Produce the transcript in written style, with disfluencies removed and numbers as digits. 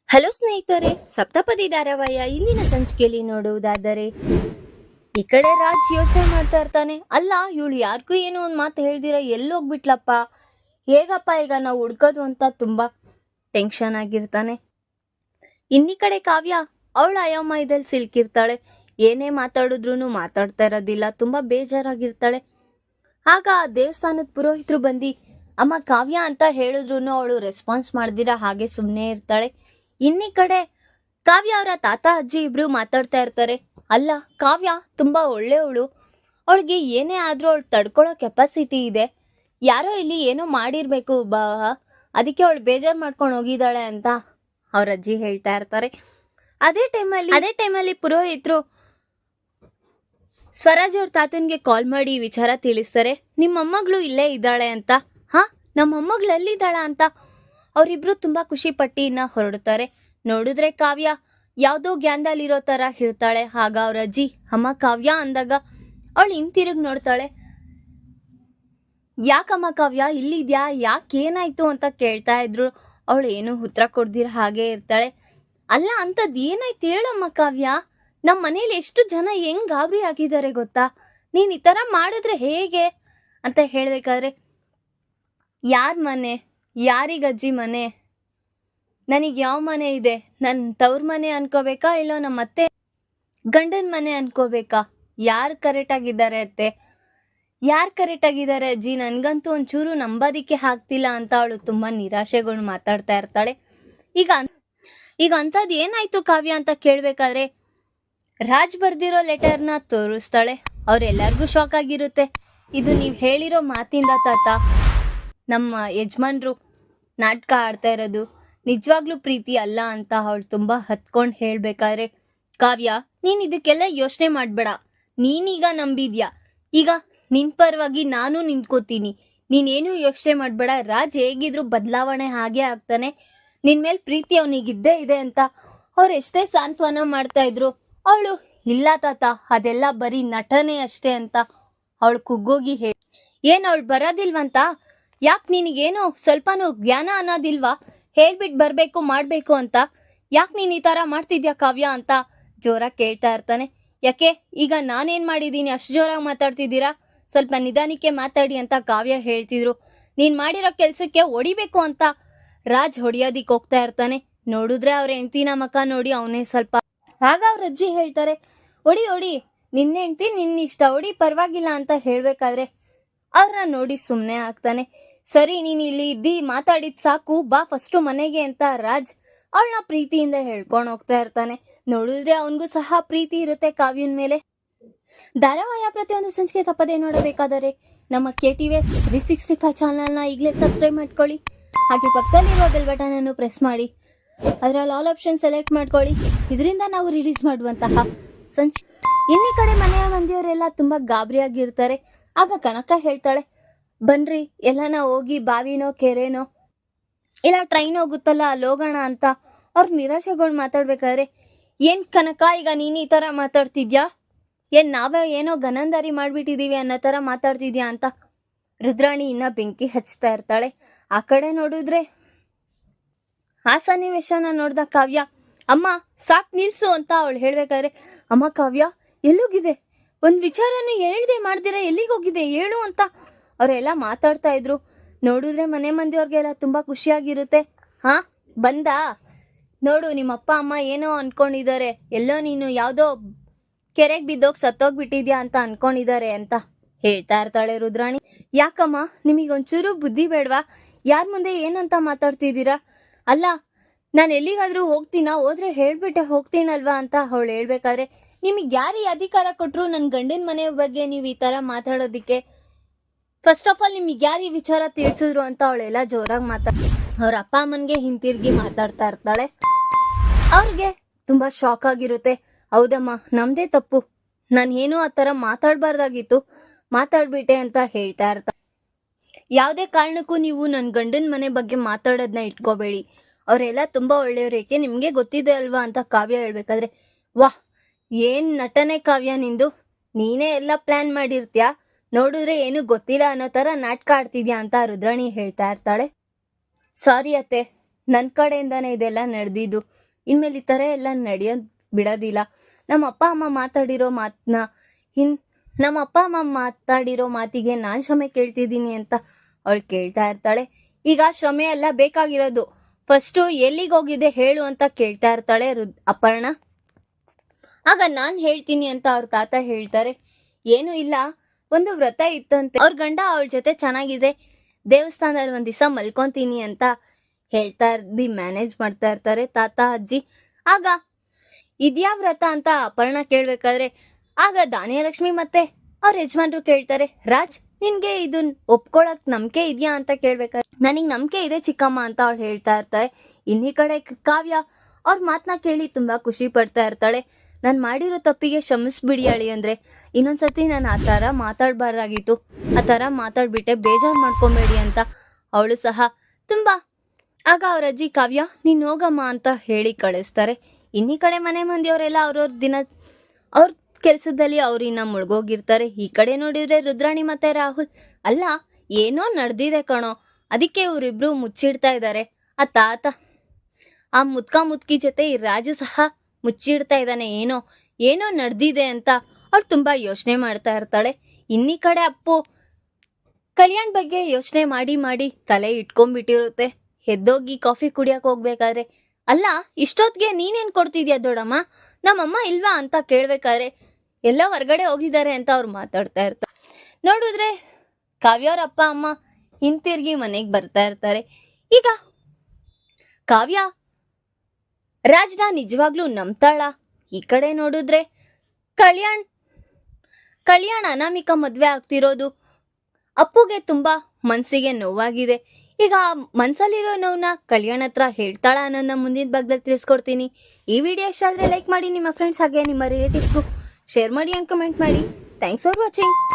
Hello ಸ್ನೇಹಿತರೆ, ಸಪ್ತಪದಿ ಧಾರಾವಾಹಿಯ ಇಂದಿನ ಸಂಚಿಕೆಯಲ್ಲಿ ನೋಡುವುದಾದರೆ ಈ ಕಡೆ ರಾಜ್ ಯೋಚನೆ ಮಾಡ್ತಾ ಇರ್ತಾನೆ. ಅಲ್ಲ, ಇವಳು ಯಾರಿಗೂ ಏನೋ ಒಂದು ಮಾತು ಹೇಳ್ದಿರ ಎಲ್ಲೋಗ್ಬಿಟ್ಲಪ್ಪ, ಹೇಗಪ್ಪ ಈಗ ನಾವು ಹುಡ್ಕೋದು ಅಂತ ತುಂಬಾ ಟೆನ್ಷನ್ ಆಗಿರ್ತಾನೆ. ಇನ್ನಿ ಕಡೆ ಕಾವ್ಯ ಅವಳ ಅಯೋಮಯದಲ್ಲಿ ಸಿಲ್ಕಿರ್ತಾಳೆ. ಏನೇ ಮಾತಾಡಿದ್ರು ಮಾತಾಡ್ತಾ ಇರೋದಿಲ್ಲ, ತುಂಬಾ ಬೇಜಾರಾಗಿರ್ತಾಳೆ. ಆಗ ದೇವಸ್ಥಾನದ ಪುರೋಹಿತರು ಬಂದು ಅಮ್ಮ ಕಾವ್ಯ ಅಂತ ಹೇಳಿದ್ರು ಅವಳು ರೆಸ್ಪಾನ್ಸ್ ಮಾಡ್ದಿರ ಹಾಗೆ ಸುಮ್ಮನೆ ಇರ್ತಾಳೆ. ಇನ್ನಿ ಕಡೆ ಕಾವ್ಯ ಅವರ ತಾತ ಅಜ್ಜಿ ಇಬ್ರು ಮಾತಾಡ್ತಾ ಇರ್ತಾರೆ. ಅಲ್ಲ, ಕಾವ್ಯ ತುಂಬಾ ಒಳ್ಳೆಯವಳು, ಅವಳಿಗೆ ಏನೇ ಆದ್ರೂ ಅವಳು ತಡ್ಕೊಳ್ಳೋ ಕೆಪಾಸಿಟಿ ಇದೆ. ಯಾರೋ ಇಲ್ಲಿ ಏನೋ ಮಾಡಿರ್ಬೇಕು ಅದಕ್ಕೆ ಅವಳು ಬೇಜಾರು ಮಾಡ್ಕೊಂಡು ಹೋಗಿದ್ದಾಳೆ ಅಂತ ಅವ್ರ ಅಜ್ಜಿ ಹೇಳ್ತಾ ಇರ್ತಾರೆ. ಅದೇ ಟೈಮಲ್ಲಿ ಪುರೋಹಿತರು ಸ್ವರಾಜ್ ಅವ್ರ ತಾತನ್ಗೆ ಕಾಲ್ ಮಾಡಿ ವಿಚಾರ ತಿಳಿಸ್ತಾರೆ. ನಿಮ್ಮ ಮೊಮ್ಮಗಳು ಇಲ್ಲೇ ಇದ್ದಾಳೆ ಅಂತ. ನಮ್ಮ ಮೊಮ್ಮಗಳು ಎಲ್ಲಿದ್ದಾಳ ಅಂತ ಅವರಿಬ್ರು ತುಂಬಾ ಖುಷಿ ಪಟ್ಟಿನ ಹೊರಡ್ತಾರೆ. ನೋಡಿದ್ರೆ ಕಾವ್ಯ ಯಾವ್ದೋ ಗ್ಯಾಂದಲ್ಲಿರೋ ತರ ಇರ್ತಾಳೆ. ಆಗ ಅವ್ರ ಅಜ್ಜಿ ಅಮ್ಮ ಕಾವ್ಯ ಅಂದಾಗ ಅವಳು ಹಿಂತಿರುಗಿ ನೋಡ್ತಾಳೆ. ಯಾಕಮ್ಮ ಕಾವ್ಯ ಇಲ್ಲಿದ್ಯಾ, ಯಾಕೇನಾಯ್ತು ಅಂತ ಕೇಳ್ತಾ ಇದ್ರು. ಅವಳು ಏನು ಉತ್ತರ ಕೊಡ್ದಿರ ಹಾಗೆ ಇರ್ತಾಳೆ. ಅಲ್ಲ, ಅಂತದ್ ಏನಾಯ್ತು ಹೇಳಮ್ಮ ಕಾವ್ಯ, ನಮ್ಮ ಮನೇಲಿ ಎಷ್ಟು ಜನ ಹೆಂಗ್ ಗಾಬರಿ ಆಗಿದ್ದಾರೆ ಗೊತ್ತಾ, ನೀನ್ ಈ ತರ ಮಾಡಿದ್ರೆ ಹೇಗೆ ಅಂತ ಹೇಳ್ಬೇಕಾದ್ರೆ, ಯಾರ್ ಮನೆ, ಯಾರಿಗಜ್ಜಿ ಮನೆ, ನನಗೆ ಯಾವ ಮನೆ ಇದೆ, ನನ್ನ ತವ್ರ ಮನೆ ಅನ್ಕೋಬೇಕಾ ಇಲ್ಲೋ ನಮ್ಮ ಅತ್ತೆ ಗಂಡನ ಮನೆ ಅನ್ಕೋಬೇಕಾ, ಯಾರು ಕರೆಕ್ಟ್ ಆಗಿದ್ದಾರೆ ಅತ್ತೆ, ಯಾರು ಕರೆಕ್ಟ್ ಆಗಿದ್ದಾರೆ ಅಜ್ಜಿ, ನನ್ಗಂತೂ ಒಂಚೂರು ನಂಬೋದಿಕ್ಕೆ ಆಗ್ತಿಲ್ಲ ಅಂತ ಅವಳು ತುಂಬಾ ನಿರಾಶೆಗಳು ಮಾತಾಡ್ತಾ ಇರ್ತಾಳೆ. ಈಗ ಅಂಥದ್ದು ಏನಾಯ್ತು ಕಾವ್ಯ ಅಂತ ಕೇಳ್ಬೇಕಾದ್ರೆ ರಾಜ್ ಬರ್ದಿರೋ ಲೆಟರ್ನ ತೋರಿಸ್ತಾಳೆ. ಅವ್ರೆಲ್ಲರಿಗೂ ಶಾಕ್ ಆಗಿರುತ್ತೆ. ಇದು ನೀವು ಹೇಳಿರೋ ಮಾತಿಂದ ತಾತ, ನಮ್ಮ ಯಜಮಾನ್ರು ನಾಟಕ ಆಡ್ತಾ ಇರೋದು ನಿಜವಾಗ್ಲೂ ಪ್ರೀತಿ ಅಲ್ಲ ಅಂತ ಅವಳು ತುಂಬಾ ಹತ್ಕೊಂಡು ಹೇಳ್ಬೇಕಾದ್ರೆ, ಕಾವ್ಯ ನೀನ್ ಇದಕ್ಕೆಲ್ಲ ಯೋಚನೆ ಮಾಡ್ಬೇಡ, ನೀನೀಗ ನಂಬಿದ್ಯಾ, ಈಗ ನಿನ್ ಪರವಾಗಿ ನಾನು ನಿಂತ್ಕೋತೀನಿ, ನೀನೇನು ಯೋಚನೆ ಮಾಡ್ಬೇಡ, ರಾಜ್ ಹೇಗಿದ್ರು ಬದಲಾವಣೆ ಹಾಗೆ ಆಗ್ತಾನೆ, ನಿನ್ ಮೇಲ್ ಪ್ರೀತಿ ಅವನಿಗಿದ್ದೇ ಇದೆ ಅಂತ ಅವ್ರು ಎಷ್ಟೇ ಸಾಂತ್ವನ ಮಾಡ್ತಾ ಇದ್ರು, ಅವಳು ಇಲ್ಲ ತಾತ ಅದೆಲ್ಲ ಬರೀ ನಟನೆ ಅಷ್ಟೇ ಅಂತ ಅವಳು ಕುಗ್ಗೋಗಿ ಏನ್ ಅವಳು ಬರೋದಿಲ್ವಂತ, ಯಾಕೆ ನಿನಗೇನೋ ಸ್ವಲ್ಪನೂ ಜ್ಞಾನ ಅನ್ನೋದಿಲ್ವಾ, ಹೇಳ್ಬಿಟ್ಟು ಬರ್ಬೇಕು ಮಾಡ್ಬೇಕು ಅಂತ, ಯಾಕೆ ನೀನ್ ಈ ತರ ಮಾಡ್ತಿದ್ಯಾ ಕಾವ್ಯ ಅಂತ ಜೋರಾಗಿ ಕೇಳ್ತಾ ಇರ್ತಾನೆ. ಯಾಕೆ ಈಗ ನಾನೇನ್ ಮಾಡಿದೀನಿ ಅಷ್ಟು ಜೋರಾಗಿ ಮಾತಾಡ್ತಿದ್ದೀರಾ, ಸ್ವಲ್ಪ ನಿಧಾನಕ್ಕೆ ಮಾತಾಡಿ ಅಂತ ಕಾವ್ಯ ಹೇಳ್ತಿದ್ರು. ನೀನ್ ಮಾಡಿರೋ ಕೆಲ್ಸಕ್ಕೆ ಹೊಡಿಬೇಕು ಅಂತ ರಾಜ್ ಹೊಡಿಯೋದಿಕ್ ಹೋಗ್ತಾ ಇರ್ತಾನೆ. ನೋಡಿದ್ರೆ ಅವ್ರ ಹೆಂಡತಿನ ಮಕ ನೋಡಿ ಅವನೇ ಸ್ವಲ್ಪ. ಆಗ ಅವ್ರ ಅಜ್ಜಿ ಹೇಳ್ತಾರೆ, ಹೊಡಿ ನಿನ್ನ ಹೆಂಡತಿ ನಿನ್ನಿಷ್ಟ, ಹೊಡಿ ಪರವಾಗಿಲ್ಲ ಅಂತ ಹೇಳ್ಬೇಕಾದ್ರೆ ಅವ್ರನ್ನ ನೋಡಿ ಸುಮ್ಮನೆ ಆಗ್ತಾನೆ. ಸರಿ, ನೀನ್ ಇಲ್ಲಿ ಇದ್ದಿ ಮಾತಾಡಿದ್ ಸಾಕು, ಬಾ ಫಸ್ಟು ಮನೆಗೆ ಅಂತ ರಾಜ್ ಅವಳನ್ನ ಪ್ರೀತಿಯಿಂದ ಹೇಳ್ಕೊಂಡು ಹೋಗ್ತಾ ಇರ್ತಾನೆ. ನೋಡಿದ್ರೆ ಅವನಿಗೂ ಸಹ ಪ್ರೀತಿ ಇರುತ್ತೆ ಕಾವ್ಯನ ಮೇಲೆ. ಧಾರಾವಾಹಿಯ ಪ್ರತಿಯೊಂದು ಸಂಚಿಕೆ ತಪ್ಪದೇ ನೋಡಬೇಕಾದರೆ ನಮ್ಮ KTVS 365 ಚಾನಲ್ನ ಈಗಲೇ ಸಬ್ಸ್ಕ್ರೈಬ್ ಮಾಡ್ಕೊಳ್ಳಿ. ಹಾಗೆ ಪಕ್ಕದಲ್ಲಿರುವ ಬೆಲ್ ಬಟನ್ ಅನ್ನು ಪ್ರೆಸ್ ಮಾಡಿ ಅದರಲ್ಲಿ ಆಲ್ ಆಪ್ಷನ್ ಸೆಲೆಕ್ಟ್ ಮಾಡ್ಕೊಳ್ಳಿ. ಇದರಿಂದ ನಾವು ರಿಲೀಸ್ ಮಾಡುವಂತಹ ಸಂಚಿಕೆ. ಇನ್ನಿ ಕಡೆ ಮನೆಯ ಮಂದಿಯವರೆಲ್ಲ ತುಂಬಾ ಗಾಬರಿಯಾಗಿರ್ತಾರೆ. ಆಗ ಕನಕ ಹೇಳ್ತಾಳೆ, ಬನ್ರಿ ಎಲ್ಲನ ಹೋಗಿ ಬಾವಿನೋ ಕೆರೆನೋ ಇಲ್ಲ ಟ್ರೈನ್ ಹೋಗುತ್ತಲ್ಲ ಅಲ್ಲಿ ಹೋಗೋಣ ಅಂತ. ಅವ್ರ ನಿರಾಶೆಗಳು ಮಾತಾಡ್ಬೇಕಾದ್ರೆ, ಏನ್ ಕನಕ ಈಗ ನೀನ್ ಈ ತರ ಮಾತಾಡ್ತಿದ್ಯಾ, ಏನ್ ನಾವೇ ಏನೋ ಗನಂದಾರಿ ಮಾಡ್ಬಿಟ್ಟಿದೀವಿ ಅನ್ನೋ ತರ ಮಾತಾಡ್ತಿದ್ಯಾ ಅಂತ ರುದ್ರಾಣಿ ಇನ್ನ ಬೆಂಕಿ ಹಚ್ತಾ ಇರ್ತಾಳೆ. ಆ ಕಡೆ ನೋಡಿದ್ರೆ ಆ ಸನ್ನಿವೇಶನ ನೋಡ್ದ ಕಾವ್ಯ, ಅಮ್ಮ ಸಾಕ್ ನಿಲ್ಸು ಅಂತ ಅವಳು ಹೇಳ್ಬೇಕಾದ್ರೆ, ಅಮ್ಮ ಕಾವ್ಯ ಎಲ್ಲೋಗಿದೆ, ಒಂದ್ ವಿಚಾರನ ಹೇಳ್ದೆ ಮಾಡ್ದಿರ ಎಲ್ಲಿಗೋಗಿದೆ ಹೇಳು ಅಂತ ಅವರೆಲ್ಲ ಮಾತಾಡ್ತಾ ಇದ್ರು. ನೋಡಿದ್ರೆ ಮನೆ ಮಂದಿಯವ್ರಿಗೆಲ್ಲ ತುಂಬಾ ಖುಷಿಯಾಗಿರುತ್ತೆ. ಬಂದ ನೋಡು, ನಿಮ್ಮ ಅಪ್ಪ ಅಮ್ಮ ಏನೋ ಅನ್ಕೊಂಡಿದ್ದಾರೆ, ಎಲ್ಲೋ ನೀನು ಯಾವ್ದೋ ಕೆರೆಗೆ ಬಿದ್ದೋಗ್ ಸತ್ತೋಗ್ಬಿಟ್ಟಿದ್ಯಾ ಅಂತ ಅನ್ಕೊಂಡಿದ್ದಾರೆ ಅಂತ ಹೇಳ್ತಾ ಇರ್ತಾಳೆ ರುದ್ರಾಣಿ. ಯಾಕಮ್ಮ ನಿಮಗೊಂಚೂರು ಬುದ್ಧಿ ಬೇಡ್ವಾ, ಯಾರ ಮುಂದೆ ಏನಂತ ಮಾತಾಡ್ತಿದ್ದೀರಾ, ಅಲ್ಲ ನಾನು ಎಲ್ಲಿಗಾದ್ರೂ ಹೋದ್ರೆ ಹೇಳ್ಬಿಟ್ಟೆ ಹೋಗ್ತೀನಲ್ವಾ ಅಂತ ಅವಳು ಹೇಳ್ಬೇಕಾದ್ರೆ, ನಿಮಗೆ ಯಾರು ಅಧಿಕಾರ ಕೊಟ್ರು ನನ್ನ ಗಂಡನ ಮನೆ ಬಗ್ಗೆ ನೀವು ಈ ತರ ಮಾತಾಡೋದಿಕ್ಕೆ, ಫಸ್ಟ್ ಆಫ್ ಆಲ್ ನಿಮಗೆ ಯಾರು ಈ ವಿಚಾರ ತಿಳಿಸಿದ್ರು ಅಂತ ಅವಳೆಲ್ಲ ಜೋರಾಗಿ ಅವ್ರ ಅಪ್ಪ ಅಮ್ಮನ್ಗೆ ಹಿಂತಿರುಗಿ ಮಾತಾಡ್ತಾ ಇರ್ತಾಳೆ. ಅವ್ರಿಗೆ ತುಂಬಾ ಶಾಕ್ ಆಗಿರುತ್ತೆ. ಹೌದಮ್ಮ ನಮ್ದೇ ತಪ್ಪು, ನಾನು ಏನೂ ಆ ತರ ಮಾತಾಡ್ಬಾರ್ದಾಗಿತ್ತು, ಮಾತಾಡ್ಬಿಟ್ಟೆ ಅಂತ ಹೇಳ್ತಾ ಇರ್ತಾರೆ. ಯಾವುದೇ ಕಾರಣಕ್ಕೂ ನೀವು ನನ್ನ ಗಂಡನ ಮನೆ ಬಗ್ಗೆ ಮಾತಾಡೋದನ್ನ ಇಟ್ಕೋಬೇಡಿ, ಅವರೆಲ್ಲ ತುಂಬಾ ಒಳ್ಳೆಯವ್ರು, ಏಕೆ ನಿಮ್ಗೆ ಗೊತ್ತಿದೆ ಅಲ್ವಾ ಅಂತ ಕಾವ್ಯ ಹೇಳ್ಬೇಕಾದ್ರೆ, ವಾಹ್ ಏನ್ ನಟನೆ ಕಾವ್ಯ ನಿಂದು, ನೀನೇ ಎಲ್ಲ ಪ್ಲಾನ್ ಮಾಡಿರ್ತೀಯ, ನೋಡಿದ್ರೆ ಏನು ಗೊತ್ತಿಲ್ಲ ಅನ್ನೋ ತರ ನಾಟಕ ಆಡ್ತಿದ್ಯಾ ಅಂತ ರುದ್ರಾಣಿ ಹೇಳ್ತಾ ಇರ್ತಾಳೆ. ಸಾರಿ ಅತ್ತೆ, ನನ್ನ ಕಡೆಯಿಂದಾನೇ ಇದೆಲ್ಲ ನಡೆದಿದ್ದು. ಇನ್ಮೇಲೆ ಈ ಥರ ಎಲ್ಲ ನಡೆಯೋದು ಬಿಡೋದಿಲ್ಲ. ನಮ್ಮ ಅಪ್ಪ ಅಮ್ಮ ಮಾತಾಡಿರೋ ಮಾತಿಗೆ ನಾನು ಕ್ಷಮೆ ಕೇಳ್ತಿದ್ದೀನಿ ಅಂತ ಅವಳು ಕೇಳ್ತಾ ಇರ್ತಾಳೆ. ಈಗ ಕ್ಷಮೆ ಎಲ್ಲ ಬೇಕಾಗಿರೋದು, ಫಸ್ಟು ಎಲ್ಲಿಗೆ ಹೋಗಿದೆ ಹೇಳು ಅಂತ ಕೇಳ್ತಾ ಇರ್ತಾಳೆ ಅಪರ್ಣ. ಆಗ ನಾನು ಹೇಳ್ತೀನಿ ಅಂತ ಅವ್ರ ತಾತ ಹೇಳ್ತಾರೆ. ಏನೂ ಇಲ್ಲ, ಒಂದು ವ್ರತ ಇತ್ತಂತೆ, ಅವ್ರ ಗಂಡ ಅವಳ ಜೊತೆ ಚೆನ್ನಾಗಿದೆ, ದೇವಸ್ಥಾನದಲ್ಲಿ ಒಂದ್ ದಿವಸ ಮಲ್ಕೊಂತೀನಿ ಅಂತ ಹೇಳ್ತಾ ಮ್ಯಾನೇಜ್ ಮಾಡ್ತಾ ಇರ್ತಾರೆ ತಾತ ಅಜ್ಜಿ. ಆಗ ಇದ್ಯಾ ವ್ರತ ಅಂತ ಅಪರ್ಣ ಕೇಳ್ಬೇಕಾದ್ರೆ ಆಗ ಧಾನ್ಯಲಕ್ಷ್ಮಿ ಮತ್ತೆ ಅವ್ರ ಯಜಮಾನ್ರು ಕೇಳ್ತಾರೆ, ರಾಜ್ ನಿನ್ಗೆ ಇದನ್ ಒಪ್ಕೊಳಕ್ ನಂಬಿಕೆ ಇದೆಯಾ ಅಂತ ಕೇಳ್ಬೇಕಾದ್ರೆ ನನಗ್ ನಂಬಿಕೆ ಇದೆ ಚಿಕ್ಕಮ್ಮ ಅಂತ ಅವಳು ಹೇಳ್ತಾ ಇರ್ತಾರೆ. ಇನ್ನೀ ಕಡೆ ಕಾವ್ಯ ಅವ್ರ ಮಾತನ್ನ ಕೇಳಿ ತುಂಬಾ ಖುಷಿ ಪಡ್ತಾ ಇರ್ತಾಳೆ. ನಾನು ಮಾಡಿರೋ ತಪ್ಪಿಗೆ ಕ್ಷಮಿಸ್ಬಿಡಿ ಅಳಿ ಅಂದ್ರೆ, ಇನ್ನೊಂದ್ಸತಿ ನಾನು ಆ ಥರ ಮಾತಾಡಬಾರ್ದಾಗಿತ್ತು, ಆ ಥರ ಮಾತಾಡ್ಬಿಟ್ಟೆ, ಬೇಜಾರು ಮಾಡ್ಕೊಬೇಡಿ ಅಂತ ಅವಳು ಸಹ ತುಂಬಾ. ಆಗ ಅವ್ರ ಅಜ್ಜಿ ಕಾವ್ಯ ನೀನ್ ಹೋಗಮ್ಮ ಅಂತ ಹೇಳಿ ಕಳಿಸ್ತಾರೆ. ಇನ್ನೀ ಕಡೆ ಮನೆ ಮಂದಿಯವರೆಲ್ಲ ಅವ್ರ ಕೆಲ್ಸದಲ್ಲಿ ಅವ್ರಿನ್ನ ಮುಳುಗೋಗಿರ್ತಾರೆ. ಈ ಕಡೆ ನೋಡಿದ್ರೆ ರುದ್ರಾಣಿ ಮತ್ತೆ ರಾಹುಲ್, ಅಲ್ಲ ಏನೋ ನಡೆದಿದೆ ಕಣೋ, ಅದಕ್ಕೆ ಇವರಿಬ್ರು ಮುಚ್ಚಿಡ್ತಾ ಇದ್ದಾರೆ. ಆ ತಾತ ಆ ಮುದ್ಕಿ ಜೊತೆ ಈ ರಾಜು ಸಹ ಮುಚ್ಚಿಡ್ತಾ ಇದ್ದಾನೆ, ಏನೋ ನಡೆದಿದೆ ಅಂತ ಅವ್ರು ತುಂಬಾ ಯೋಚನೆ ಮಾಡ್ತಾ ಇರ್ತಾಳೆ. ಇನ್ನೀ ಕಡೆ ಅಪ್ಪು ಕಲ್ಯಾಣ್ ಬಗ್ಗೆ ಯೋಚನೆ ಮಾಡಿ ತಲೆ ಇಟ್ಕೊಂಡ್ಬಿಟ್ಟಿರುತ್ತೆ. ಎದ್ದೋಗಿ ಕಾಫಿ ಕುಡಿಯಕ್ ಹೋಗ್ಬೇಕಾದ್ರೆ, ಅಲ್ಲ ಇಷ್ಟೊತ್ತಿಗೆ ನೀನೇನ್ ಕೊಡ್ತಿದ್ಯಾ ದೊಡ್ಡಮ್ಮ, ನಮ್ಮಮ್ಮ ಇಲ್ವಾ ಅಂತ ಕೇಳ್ಬೇಕಾದ್ರೆ ಎಲ್ಲ ಹೊರಗಡೆ ಹೋಗಿದ್ದಾರೆ ಅಂತ ಅವ್ರು ಮಾತಾಡ್ತಾ ಇರ್ತಾರೆ. ನೋಡಿದ್ರೆ ಕಾವ್ಯವ್ರ ಅಪ್ಪ ಅಮ್ಮ ಹಿಂತಿರ್ಗಿ ಮನೆಗೆ ಬರ್ತಾ ಇರ್ತಾರೆ. ಈಗ ಕಾವ್ಯ ರಾಜ್ನ ನಿಜವಾಗ್ಲೂ ನಂಬ್ತಾಳ? ಈ ಕಡೆ ನೋಡಿದ್ರೆ ಕಲ್ಯಾಣ್ ಅನಾಮಿಕಾ ಮದ್ವೆ ಆಗ್ತಿರೋದು ಅಪ್ಪುಗೆ ತುಂಬಾ ಮನ್ಸಿಗೆ ನೋವಾಗಿದೆ. ಈಗ ಮನ್ಸಲ್ಲಿರೋ ನೋವನ್ನ ಕಲ್ಯಾಣ್ ಹತ್ರ ಹೇಳ್ತಾಳ ಅನ್ನೋದನ್ನ ಮುಂದಿನ ಭಾಗದಲ್ಲಿ ತಿಳಿಸ್ಕೊಡ್ತೀನಿ. ಈ ವಿಡಿಯೋ ಇಷ್ಟ ಆದ್ರೆ ಲೈಕ್ ಮಾಡಿ, ನಿಮ್ಮ ಫ್ರೆಂಡ್ಸ್ ಹಾಗೆ ನಿಮ್ಮ ರಿಲೇಟಿವ್ಸ್ಗೂ ಶೇರ್ ಮಾಡಿ ಅಂಡ್ ಕಮೆಂಟ್ ಮಾಡಿ. Thanks for watching.